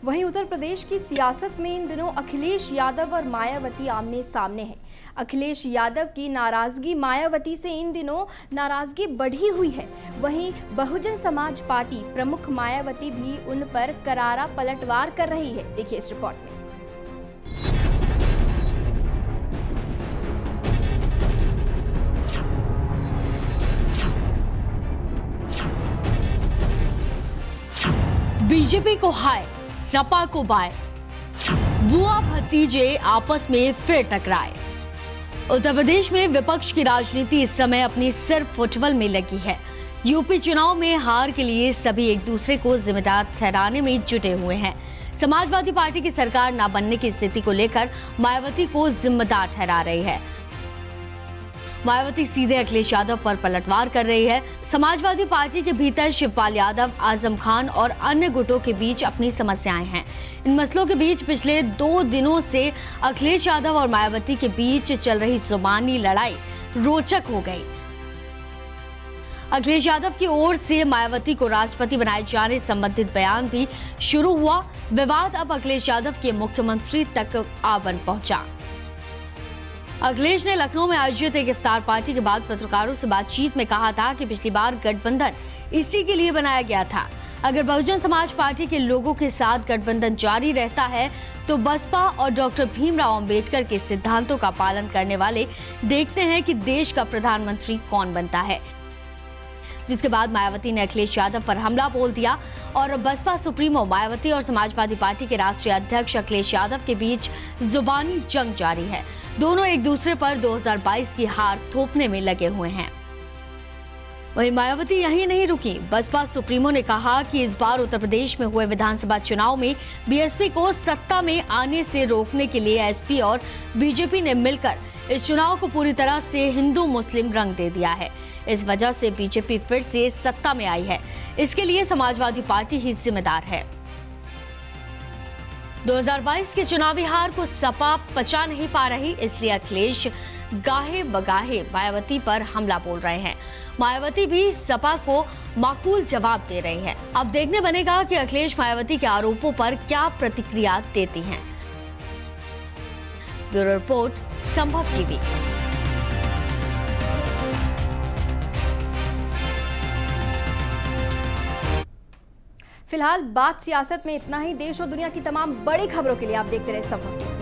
वहीं उत्तर प्रदेश की सियासत में इन दिनों अखिलेश यादव और मायावती आमने सामने हैं। अखिलेश यादव की नाराजगी मायावती से इन दिनों नाराजगी बढ़ी हुई है। वहीं बहुजन समाज पार्टी प्रमुख मायावती भी उन पर करारा पलटवार कर रही है। देखिए इस रिपोर्ट में। बीजेपी को हाय, सपा को बाय, बुआ भतीजे आपस में फिर टकराए। उत्तर प्रदेश में विपक्ष की राजनीति इस समय अपनी सिर फुटबॉल में लगी है। यूपी चुनाव में हार के लिए सभी एक दूसरे को जिम्मेदार ठहराने में जुटे हुए हैं। समाजवादी पार्टी की सरकार न बनने की स्थिति को लेकर मायावती को जिम्मेदार ठहरा रही है। मायावती सीधे अखिलेश यादव पर पलटवार कर रही है। समाजवादी पार्टी के भीतर शिवपाल यादव, आजम खान और अन्य गुटों के बीच अपनी समस्याएं हैं। इन मसलों के बीच पिछले 2 दिनों से अखिलेश यादव और मायावती के बीच चल रही जुबानी लड़ाई रोचक हो गई। अखिलेश यादव की ओर से मायावती को राष्ट्रपति बनाए जाने संबंधित बयान भी शुरू हुआ। विवाद अब अखिलेश यादव के मुख्यमंत्री तक आ बन पहुंचा। अखिलेश ने लखनऊ में आयोजित एक इफ्तार पार्टी के बाद पत्रकारों से बातचीत में कहा था कि पिछली बार गठबंधन इसी के लिए बनाया गया था। अगर बहुजन समाज पार्टी के लोगों के साथ गठबंधन जारी रहता है तो बसपा और डॉक्टर भीमराव अंबेडकर के सिद्धांतों का पालन करने वाले देखते हैं कि देश का प्रधानमंत्री कौन बनता है। जिसके बाद मायावती ने अखिलेश यादव पर हमला बोल दिया और बसपा सुप्रीमो मायावती और समाजवादी पार्टी के राष्ट्रीय अध्यक्ष अखिलेश यादव के बीच जुबानी जंग जारी है। दोनों एक दूसरे पर 2022 की हार थोपने में लगे हुए हैं। वहीं मायावती यहीं नहीं रुकी। बसपा सुप्रीमो ने कहा कि इस बार उत्तर प्रदेश में हुए विधानसभा चुनाव में बीएसपी को सत्ता में आने से रोकने के लिए एसपी और बीजेपी ने मिलकर इस चुनाव को पूरी तरह से हिंदू मुस्लिम रंग दे दिया है। इस वजह से बीजेपी फिर से सत्ता में आई है। इसके लिए समाजवादी पार्टी ही जिम्मेदार है। 2022 के चुनावी हार को सपा पचा नहीं पा रही, इसलिए अखिलेश गाहे बगाहे मायावती पर हमला बोल रहे हैं। मायावती भी सपा को माकूल जवाब दे रही है। अब देखने बनेगा कि अखिलेश मायावती के आरोपों पर क्या प्रतिक्रिया देती हैं। ब्यूरो रिपोर्ट, संभव टीवी। फिलहाल बात सियासत में इतना ही। देश और दुनिया की तमाम बड़ी खबरों के लिए आप देखते रहे संभव।